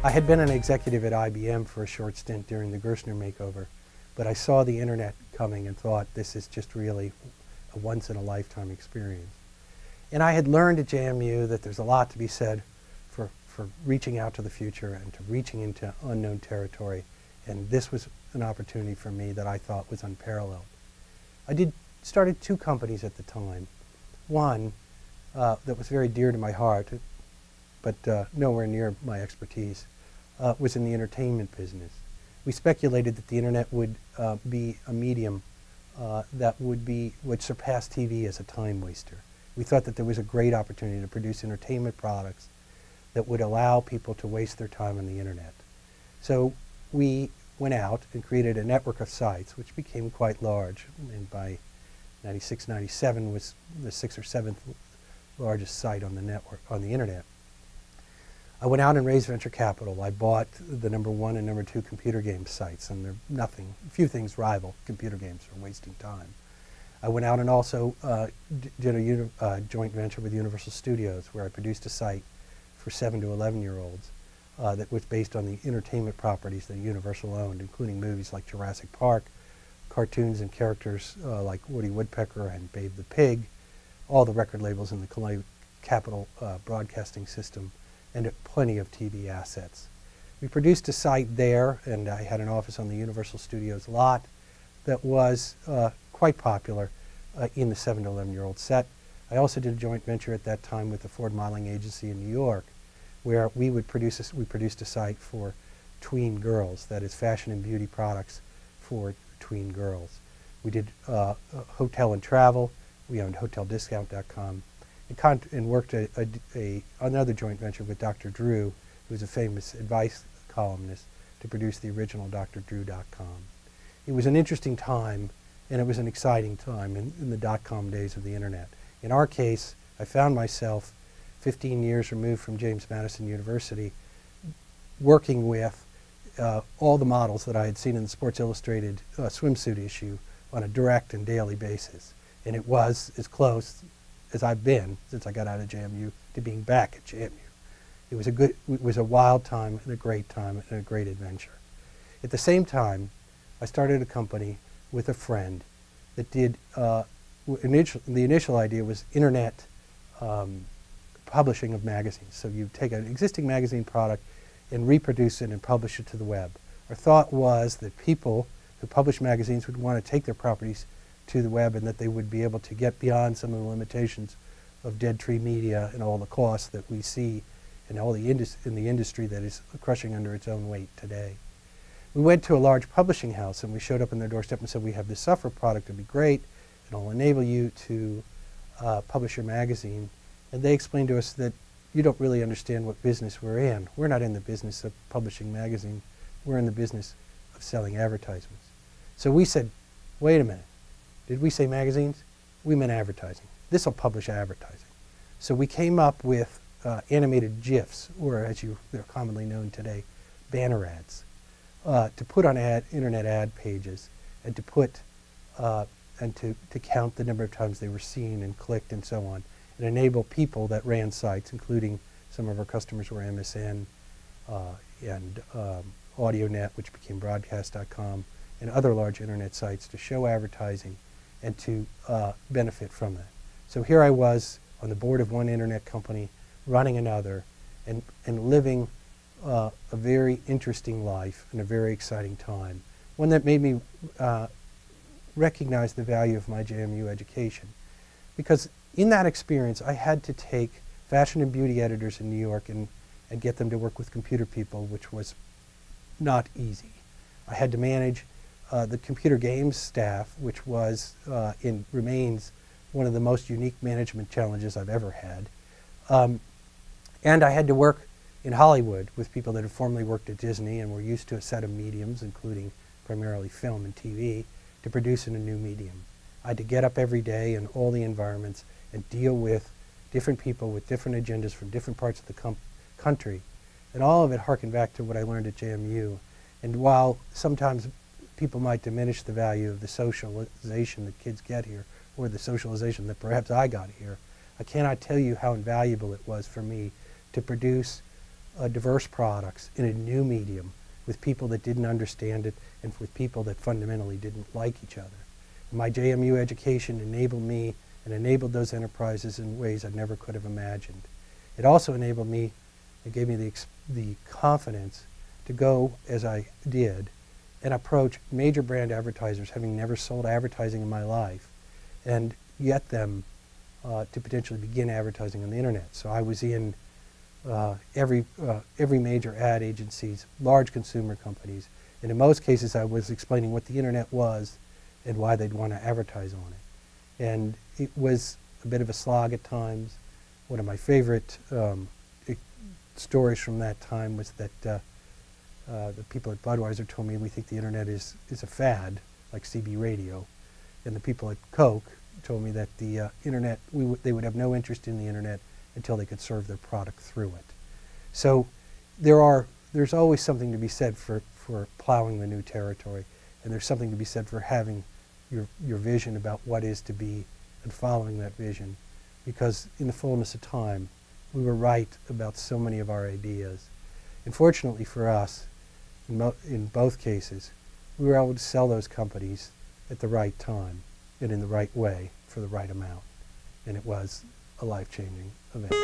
I had been an executive at IBM for a short stint during the Gerstner makeover, but I saw the internet coming and thought this is just really a once-in-a-lifetime experience. And I had learned at JMU that there's a lot to be said for reaching out to the future and to reaching into unknown territory, and this was an opportunity for me that I thought was unparalleled. I started 2 companies at the time. One that was very dear to my heart, but nowhere near my expertise, was in the entertainment business. We speculated that the internet would be a medium that would surpass TV as a time waster. We thought that there was a great opportunity to produce entertainment products that would allow people to waste their time on the internet. So we went out and created a network of sites, which became quite large, and by 96, 97 was the 6th or 7th largest site on the network, on the internet. I went out and raised venture capital. I bought the #1 and #2 computer game sites, and few things rival computer games for wasting time. I went out and also did a joint venture with Universal Studios, where I produced a site for 7 to 11-year-olds that was based on the entertainment properties that Universal owned, including movies like Jurassic Park, cartoons and characters like Woody Woodpecker and Babe the Pig, all the record labels in the Capitol broadcasting system, and plenty of TV assets. We produced a site there, and I had an office on the Universal Studios lot that was quite popular in the 7 to 11-year-old set. I also did a joint venture at that time with the Ford Modeling Agency in New York, where we produced a site for tween girls, that is fashion and beauty products for tween girls. We did hotel and travel. We owned hoteldiscount.com. And worked another joint venture with Dr. Drew, who was a famous advice columnist, to produce the original drdrew.com. It was an interesting time, and it was an exciting time in the dot-com days of the internet. In our case, I found myself 15 years removed from James Madison University, working with all the models that I had seen in the Sports Illustrated swimsuit issue on a direct and daily basis. And it was as close as I've been since I got out of JMU to being back at JMU. It was a wild time and a great adventure. At the same time, I started a company with a friend that did, the initial idea was internet publishing of magazines. So you take an existing magazine product and reproduce it and publish it to the web. Our thought was that people who publish magazines would want to take their properties to the web, and that they would be able to get beyond some of the limitations of dead tree media and all the costs that we see in the industry that is crushing under its own weight today. We went to a large publishing house, and we showed up on their doorstep and said, we have this software product, it'll be great, it'll enable you to publish your magazine. And they explained to us that you don't really understand what business we're in. We're not in the business of publishing magazines, we're in the business of selling advertisements. So we said, wait a minute. Did we say magazines? We meant advertising. This will publish advertising. So we came up with animated GIFs, or as they're commonly known today, banner ads, to put on internet ad pages, and to put to count the number of times they were seen and clicked and so on, and enable people that ran sites, including some of our customers were MSN and AudioNet, which became Broadcast.com, and other large internet sites, to show advertising and to benefit from that. So here I was on the board of one internet company, running another, and living a very interesting life and a very exciting time. One that made me recognize the value of my JMU education. Because in that experience, I had to take fashion and beauty editors in New York and get them to work with computer people, which was not easy. I had to manage the computer games staff, which was and remains one of the most unique management challenges I've ever had. And I had to work in Hollywood with people that had formerly worked at Disney and were used to a set of mediums, including primarily film and TV, to produce in a new medium. I had to get up every day in all the environments and deal with different people with different agendas from different parts of the country. And all of it harkened back to what I learned at JMU. And while sometimes people might diminish the value of the socialization that kids get here, or the socialization that perhaps I got here, I cannot tell you how invaluable it was for me to produce diverse products in a new medium with people that didn't understand it and with people that fundamentally didn't like each other. And my JMU education enabled me and enabled those enterprises in ways I never could have imagined. It also enabled me, it gave me the confidence to go, as I did, and approach major brand advertisers, having never sold advertising in my life, and get them to potentially begin advertising on the internet. So I was in every major ad agencies, large consumer companies, and in most cases I was explaining what the internet was and why they'd want to advertise on it. And it was a bit of a slog at times. One of my favorite stories from that time was that the people at Budweiser told me, we think the internet is a fad, like CB radio. And the people at Coke told me that the internet, they would have no interest in the internet until they could serve their product through it. So there's always something to be said for plowing the new territory, and there's something to be said for having your vision about what is to be and following that vision, because in the fullness of time, we were right about so many of our ideas. And fortunately for us, in both cases, we were able to sell those companies at the right time and in the right way for the right amount. And it was a life-changing event.